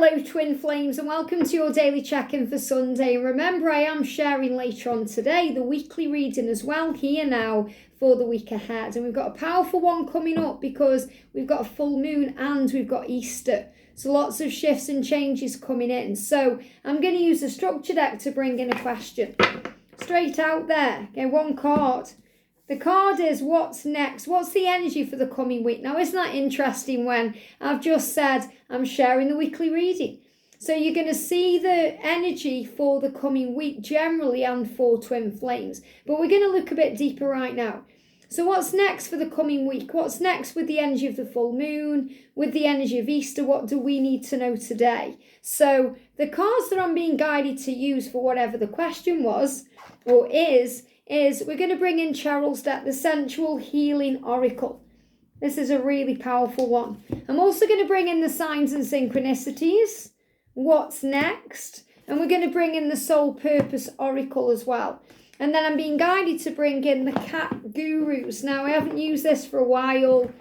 Hello twin flames, and welcome to your daily check-in for Sunday. Remember, I am sharing later on today the weekly reading as well here now for the week ahead, and we've got a powerful one coming up because we've got a full moon and we've got Easter, so lots of shifts and changes coming in. So I'm going to use the structure deck to bring in a question straight out there. Okay, one card. The card is what's next? What's the energy for the coming week? Now, isn't that interesting when I've just said I'm sharing the weekly reading? So you're going to see the energy for the coming week generally and for twin flames. But we're going to look a bit deeper right now. So what's next for the coming week? What's next with the energy of the full moon, with the energy of Easter? What do we need to know today? So the cards that I'm being guided to use for whatever the question was or is we're going to bring in Cheryl's deck, the Sensual Healing Oracle. This is a really powerful one. I'm also going to bring in the signs and synchronicities, what's next, and we're going to bring in the Soul Purpose Oracle as well. And then I'm being guided to bring in the Cat Gurus. Now, I haven't used this for a while.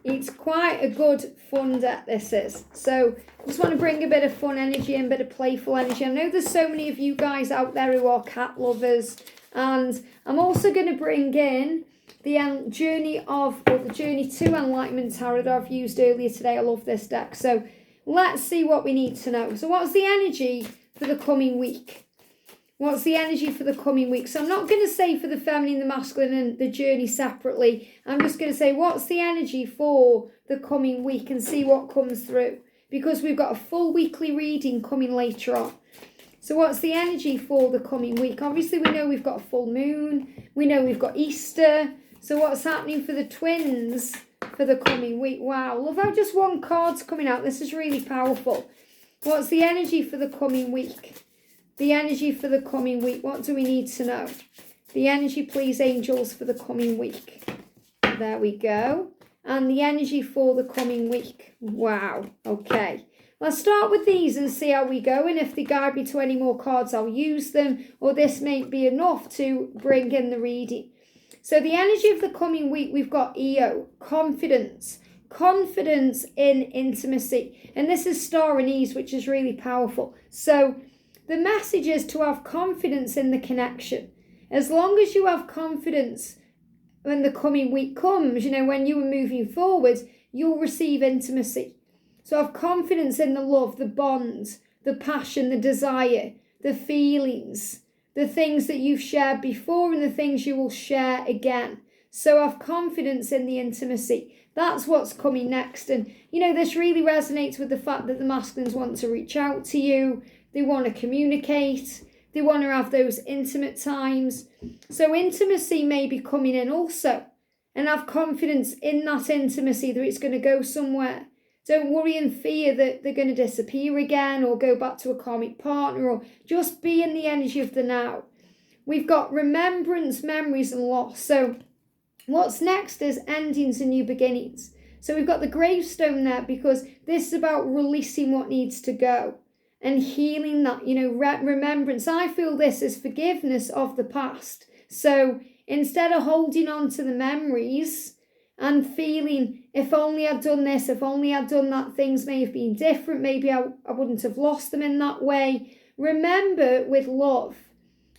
It's quite a good fun deck, this is. So I just want to bring a bit of fun energy and a bit of playful energy. I know there's so many of you guys out there who are cat lovers. And I'm also going to bring in the journey to Enlightenment Tarot that I've used earlier today. I love this deck. So let's see what we need to know. So what's the energy for the coming week? What's the energy for the coming week? So I'm not going to say for the feminine, the masculine and the journey separately. I'm just going to say what's the energy for the coming week and see what comes through. Because we've got a full weekly reading coming later on. So what's the energy for the coming week? Obviously, we know we've got a full moon. We know we've got Easter. So what's happening for the twins for the coming week? Wow, love how just one card's coming out. This is really powerful. What's the energy for the coming week? The energy for the coming week. What do we need to know? The energy, please, angels, for the coming week. There we go. And the energy for the coming week. Wow, okay. Let's start with these and see how we go, and if they guide me to any more cards, I'll use them, or this may be enough to bring in the reading. So the energy of the coming week, we've got EO, confidence in intimacy, and this is star and ease, which is really powerful. So the message is to have confidence in the connection. As long as you have confidence when the coming week comes, when you are moving forward, you'll receive intimacy. So have confidence in the love, the bond, the passion, the desire, the feelings, the things that you've shared before and the things you will share again. So have confidence in the intimacy. That's what's coming next. And, this really resonates with the fact that the masculines want to reach out to you. They want to communicate. They want to have those intimate times. So intimacy may be coming in also. And have confidence in that intimacy, that it's going to go somewhere. Don't worry and fear that they're going to disappear again or go back to a karmic partner, or just be in the energy of the now. We've got remembrance, memories and loss. So what's next is endings and new beginnings. So we've got the gravestone there because this is about releasing what needs to go and healing that, remembrance. I feel this is forgiveness of the past. So instead of holding on to the memories and feeling, if only I'd done this, if only I'd done that, things may have been different. Maybe I wouldn't have lost them in that way. Remember with love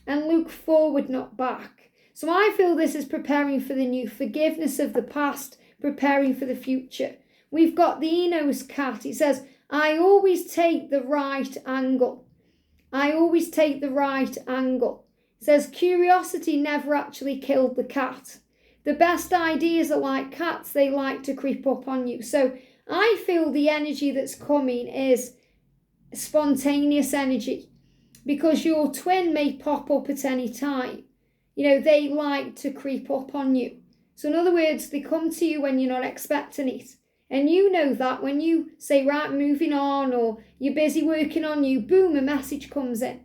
and look forward, not back. So I feel this is preparing for the new, forgiveness of the past, preparing for the future. We've got the Enos cat. It says, I always take the right angle. I always take the right angle. It says, curiosity never actually killed the cat. The best ideas are like cats, they like to creep up on you. So I feel the energy that's coming is spontaneous energy, because your twin may pop up at any time. They like to creep up on you. So in other words, they come to you when you're not expecting it. And you know that when you say, right, moving on, or you're busy working on you, boom, a message comes in.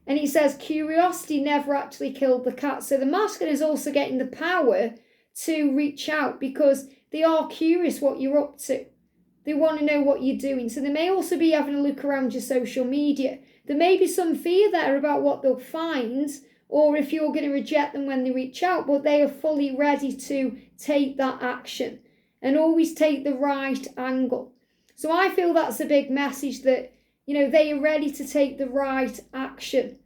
And he says, curiosity never actually killed the cat. So the masculine is also getting the power to reach out because they are curious what you're up to. They want to know what you're doing. So they may also be having a look around your social media. There may be some fear there about what they'll find, or if you're going to reject them when they reach out, but they are fully ready to take that action and always take the right angle. So I feel that's a big message that, they are ready to take the right action,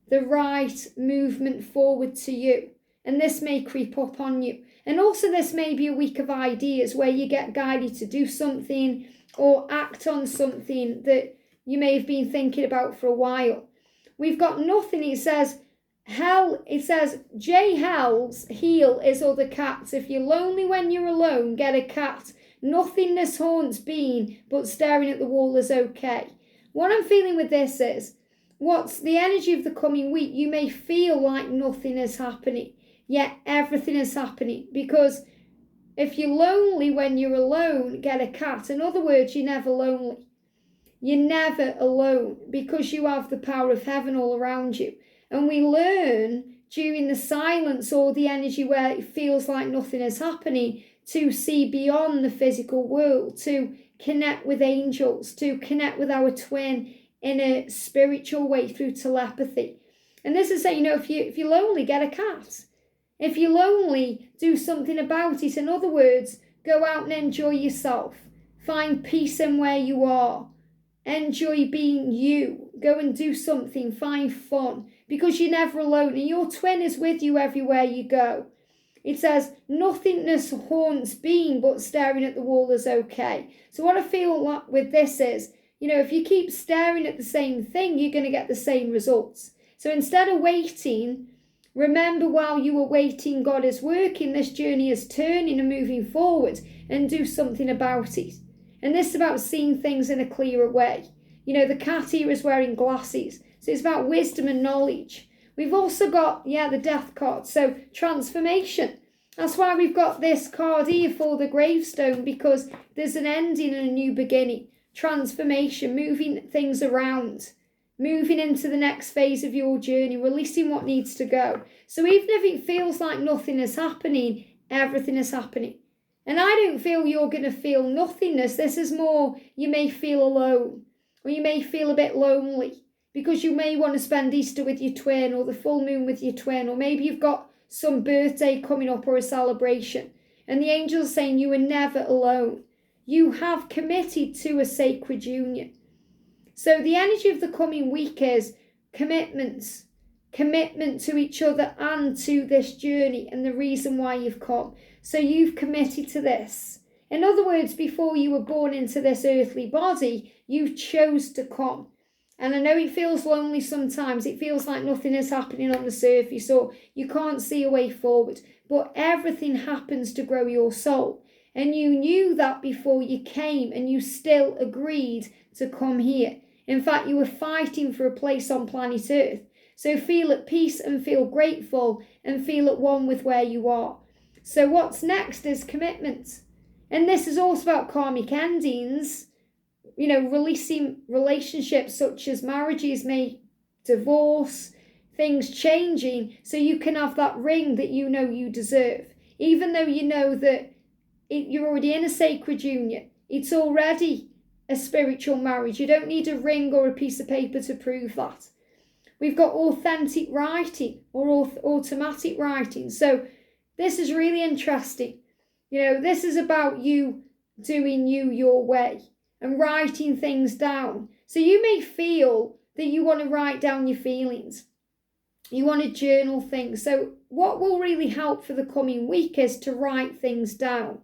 the right movement forward to you. And this may creep up on you. And also this may be a week of ideas where you get guided to do something or act on something that you may have been thinking about for a while. We've got nothing. It says, J Hell's heel is other cats. If you're lonely when you're alone, get a cat. Nothingness haunts being, but staring at the wall is okay. What I'm feeling with this is, what's the energy of the coming week? You may feel like nothing is happening, yet everything is happening. Because if you're lonely when you're alone, get a cat. In other words, you're never lonely. You're never alone because you have the power of heaven all around you. And we learn during the silence or the energy where it feels like nothing is happening to see beyond the physical world, to connect with angels, to connect with our twin in a spiritual way through telepathy. And this is saying, if you're lonely, get a cat. If you're lonely, do something about it. In other words, go out and enjoy yourself. Find peace in where you are. Enjoy being you. Go and do something. Find fun. Because you're never alone. And your twin is with you everywhere you go. It says, nothingness haunts being, but staring at the wall is okay. So what I feel like with this is, if you keep staring at the same thing, you're going to get the same results. So instead of waiting, remember while you are waiting, God is working. This journey is turning and moving forward, and do something about it. And this is about seeing things in a clearer way. The cat here is wearing glasses. So it's about wisdom and knowledge. We've also got, the death card. So transformation. That's why we've got this card here for the gravestone, because there's an ending and a new beginning. Transformation, moving things around, moving into the next phase of your journey, releasing what needs to go. So even if it feels like nothing is happening, everything is happening. And I don't feel you're going to feel nothingness. This is more, you may feel alone, or you may feel a bit lonely, because you may want to spend Easter with your twin, or the full moon with your twin, or maybe you've got some birthday coming up or a celebration. And the angels are saying you are never alone. You have committed to a sacred union. So the energy of the coming week is commitment to each other and to this journey and the reason why you've come. So you've committed to this. In other words, before you were born into this earthly body, you chose to come. And I know it feels lonely sometimes. It feels like nothing is happening on the surface, or you can't see a way forward. But everything happens to grow your soul. And you knew that before you came, and you still agreed to come here. In fact, you were fighting for a place on planet Earth. So feel at peace and feel grateful and feel at one with where you are. So what's next is commitment. And this is also about karmic endings. Releasing relationships such as marriages, divorce, things changing, so you can have that ring that you deserve. Even though you know that you're already in a sacred union. It's already a spiritual marriage. You don't need a ring or a piece of paper to prove that. We've got authentic writing or automatic writing. So this is really interesting. This is about you doing you your way and writing things down. So you may feel that you want to write down your feelings. You want to journal things. So what will really help for the coming week is to write things down,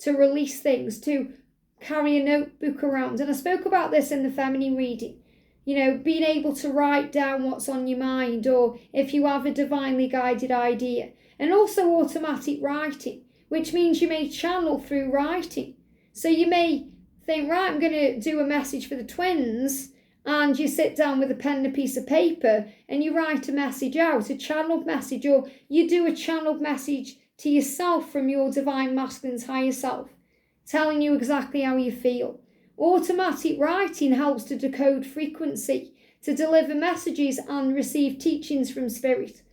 to release things, to carry a notebook around. And I spoke about this in the feminine reading. Being able to write down what's on your mind, or if you have a divinely guided idea. And also automatic writing, which means you may channel through writing. So you may think, right, I'm going to do a message for the twins, and you sit down with a pen and a piece of paper and you write a message out, a channeled message, or you do a channeled message to yourself from your divine masculine's higher self, telling you exactly how you feel. Automatic writing helps to decode frequency, to deliver messages and receive teachings from spirit.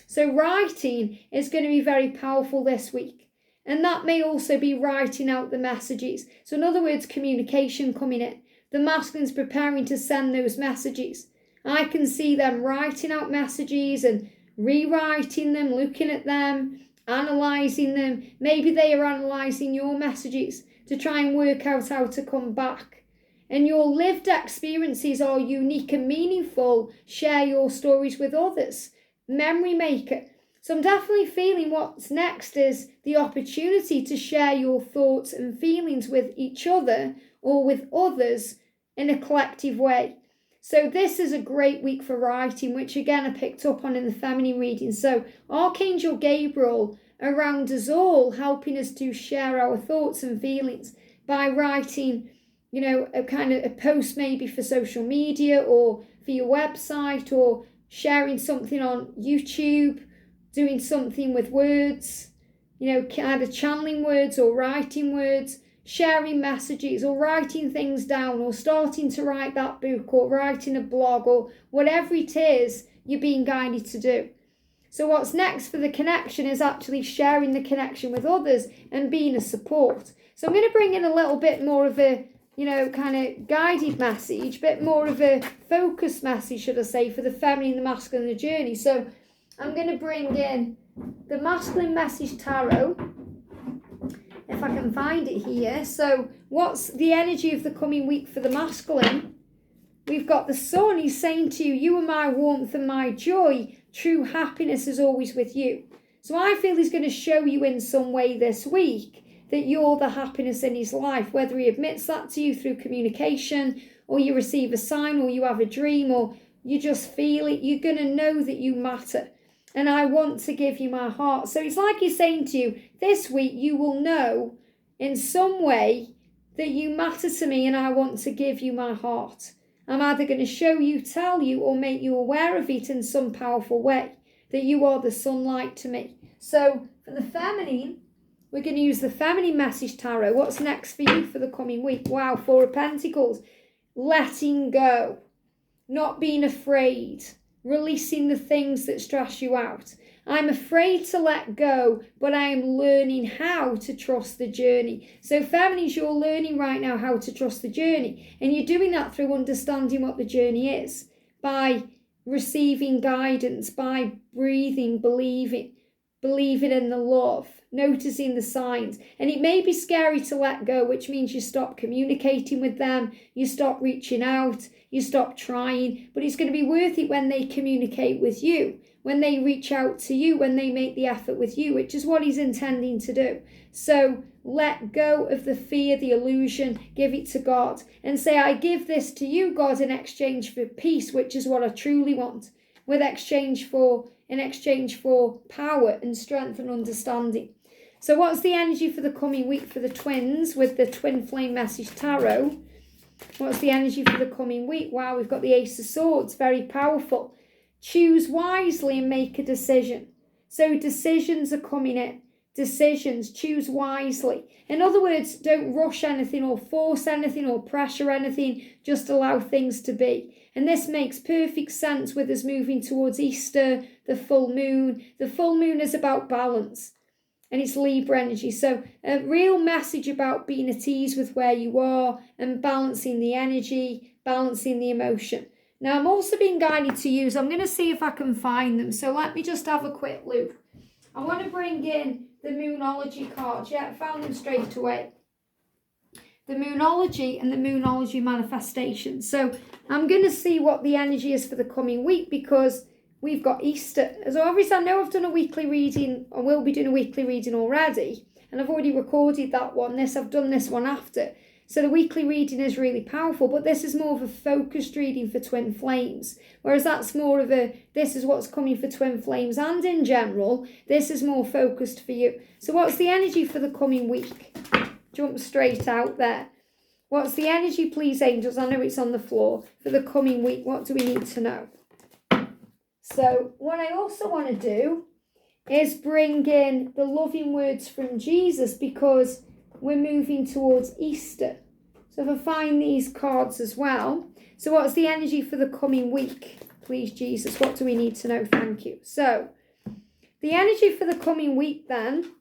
So writing is going to be very powerful this week. And that may also be writing out the messages. So in other words, communication coming in. The masculine's preparing to send those messages. I can see them writing out messages and rewriting them, looking at them, analysing them. Maybe they are analysing your messages to try and work out how to come back. and your lived experiences are unique and meaningful. Share your stories with others. Memory maker. So I'm definitely feeling what's next is the opportunity to share your thoughts and feelings with each other or with others in a collective way. So this is a great week for writing, which again I picked up on in the feminine reading. So Archangel Gabriel around us all, helping us to share our thoughts and feelings by writing, a kind of a post maybe for social media or for your website, or sharing something on YouTube, doing something with words, either channeling words or writing words, sharing messages or writing things down, or starting to write that book or writing a blog, or whatever it is you're being guided to do. So what's next for the connection is actually sharing the connection with others and being a support. So I'm going to bring in a little bit more of a, kind of guided message, a bit more of a focused message, should I say, for the feminine, the masculine, the journey. So I'm going to bring in the Masculine Message Tarot, if I can find it here. So what's the energy of the coming week for the masculine? We've got the Sun. He's saying to you, you are my warmth and my joy. True happiness is always with you. So I feel he's going to show you in some way this week that you're the happiness in his life, whether he admits that to you through communication, or you receive a sign, or you have a dream, or you just feel it. You're going to know that you matter. And I want to give you my heart. So it's like he's saying to you, this week you will know in some way that you matter to me, and I want to give you my heart. I'm either going to show you, tell you, or make you aware of it in some powerful way, that you are the sunlight to me. So for the feminine, we're going to use the Feminine Message Tarot. What's next for you for the coming week? Wow, Four of Pentacles. Letting go. Not being afraid. Releasing the things that stress you out. I'm afraid to let go, but I am learning how to trust the journey. So feminines, you're learning right now how to trust the journey. And you're doing that through understanding what the journey is. By receiving guidance, by breathing, believing in the love, noticing the signs. And it may be scary to let go, which means you stop communicating with them, you stop reaching out, you stop trying, but it's going to be worth it when they communicate with you, when they reach out to you, when they make the effort with you, which is what he's intending to do. So let go of the fear, the illusion, give it to God and say, I give this to you, God, in exchange for peace, which is what I truly want, in exchange for power and strength and understanding. So what's the energy for the coming week for the twins with the Twin Flame Message Tarot? What's the energy for the coming week? Wow, we've got the Ace of Swords, very powerful. Choose wisely and make a decision. So decisions are coming in. Decisions, choose wisely. In other words, don't rush anything or force anything or pressure anything. Just allow things to be. And this makes perfect sense with us moving towards Easter, the full moon. The full moon is about balance. And it's Libra energy. So a real message about being at ease with where you are and balancing the energy, balancing the emotion. Now, I'm also being guided to use, I'm going to see if I can find them. So let me just have a quick look. I want to bring in the Moonology cards. Yeah, I found them straight away. The Moonology and the Moonology manifestation. So I'm going to see what the energy is for the coming week, because we've got Easter. So obviously I know I've done a weekly reading, or will be doing a weekly reading already. And I've already recorded that one. I've done this one after. So the weekly reading is really powerful, but this is more of a focused reading for Twin Flames. Whereas that's more of this is what's coming for Twin Flames, and in general, this is more focused for you. So what's the energy for the coming week? Jump straight out there. What's the energy, please, angels? I know it's on the floor. For the coming week, what do we need to know? So what I also want to do is bring in the loving words from Jesus, because we're moving towards Easter. So if I find these cards as well. So what's the energy for the coming week? Please, Jesus, what do we need to know? Thank you. So the energy for the coming week then,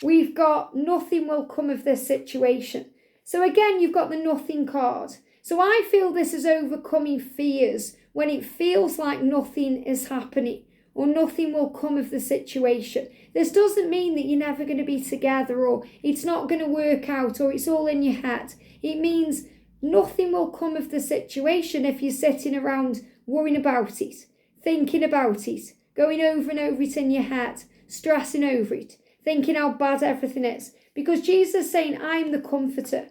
we've got nothing will come of this situation. So again, you've got the nothing card. So I feel this is overcoming fears when it feels like nothing is happening or nothing will come of the situation. This doesn't mean that you're never going to be together, or it's not going to work out, or it's all in your head. It means Nothing will come of the situation if you're sitting around worrying about it, thinking about it, going over and over it in your head, stressing over it, thinking how bad everything is. Because Jesus is saying, I'm the comforter.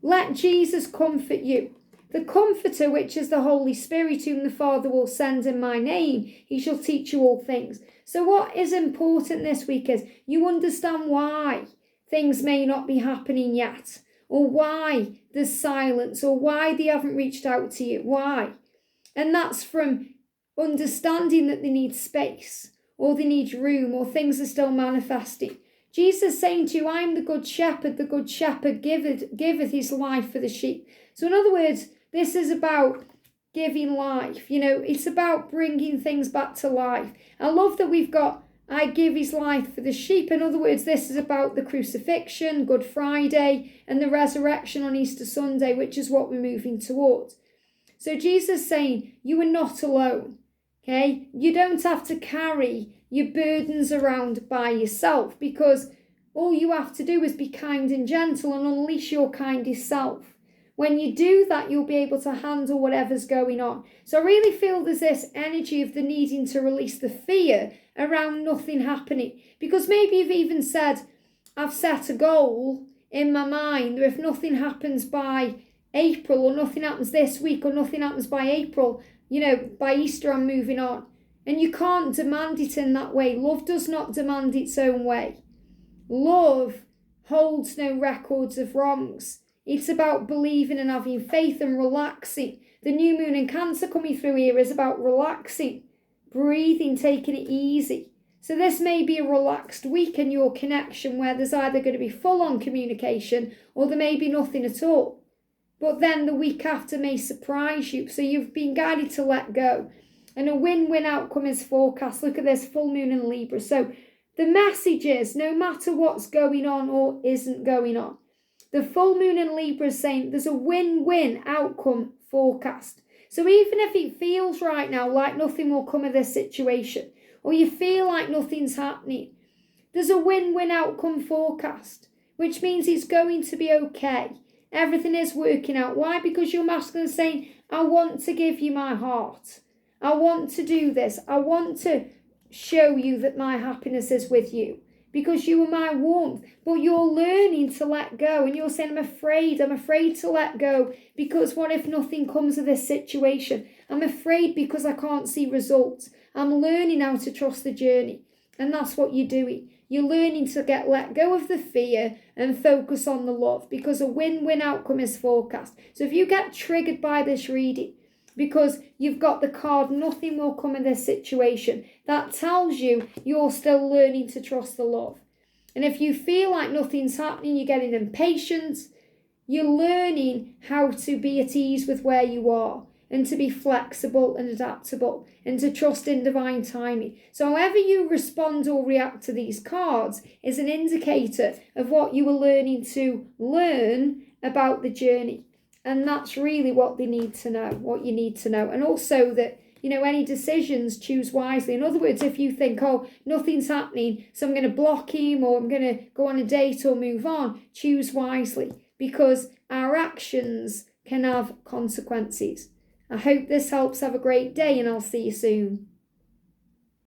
Let Jesus comfort you. The Comforter, which is the Holy Spirit, whom the Father will send in my name, he shall teach you all things. So what is important this week is you understand why things may not be happening yet, or why there's silence, or why they haven't reached out to you. Why? And that's from understanding that they need space, or they need room, or things are still manifesting. Jesus is saying to you, I'm the good shepherd giveth his life for the sheep. So in other words, this is about giving life. It's about bringing things back to life. I love that we've got, I give his life for the sheep. In other words, this is about the crucifixion, Good Friday, and the resurrection on Easter Sunday, which is what we're moving towards. So Jesus is saying, you are not alone, okay? You don't have to carry your burdens around by yourself, because all you have to do is be kind and gentle and unleash your kindest self. When you do that, you'll be able to handle whatever's going on. So I really feel there's this energy of the needing to release the fear around nothing happening. Because maybe you've even said, I've set a goal in my mind, or if nothing happens by April, or nothing happens this week, or nothing happens by April, by Easter I'm moving on. And you can't demand it in that way. Love does not demand its own way. Love holds no records of wrongs. It's about believing and having faith and relaxing. The new moon in Cancer coming through here is about relaxing, breathing, taking it easy. So this may be a relaxed week in your connection where there's either going to be full-on communication or there may be nothing at all. But then the week after may surprise you. So you've been guided to let go. And a win-win outcome is forecast. Look at this, full moon in Libra. So the message is, no matter what's going on or isn't going on, the full moon in Libra is saying there's a win-win outcome forecast. So even if it feels right now like nothing will come of this situation, or you feel like nothing's happening, there's a win-win outcome forecast, which means it's going to be okay. Everything is working out. Why? Because your masculine is saying, I want to give you my heart. I want to do this. I want to show you that my happiness is with you, because you are my warmth. But you're learning to let go, and you're saying, I'm afraid to let go, because what if nothing comes of this situation? I'm afraid because I can't see results. I'm learning how to trust the journey. And that's what you're doing. You're learning to let go of the fear and focus on the love, because a win-win outcome is forecast. So if you get triggered by this reading, because you've got the card, nothing will come in this situation, that tells you you're still learning to trust the love. And if you feel like nothing's happening, you're getting impatient, you're learning how to be at ease with where you are, and to be flexible and adaptable, and to trust in divine timing. So however you respond or react to these cards is an indicator of what you are learning to learn about the journey. And that's really what they need to know, what you need to know. And also that, any decisions, choose wisely. In other words, if you think, nothing's happening, so I'm going to block him, or I'm going to go on a date or move on, choose wisely, because our actions can have consequences. I hope this helps. Have a great day, and I'll see you soon.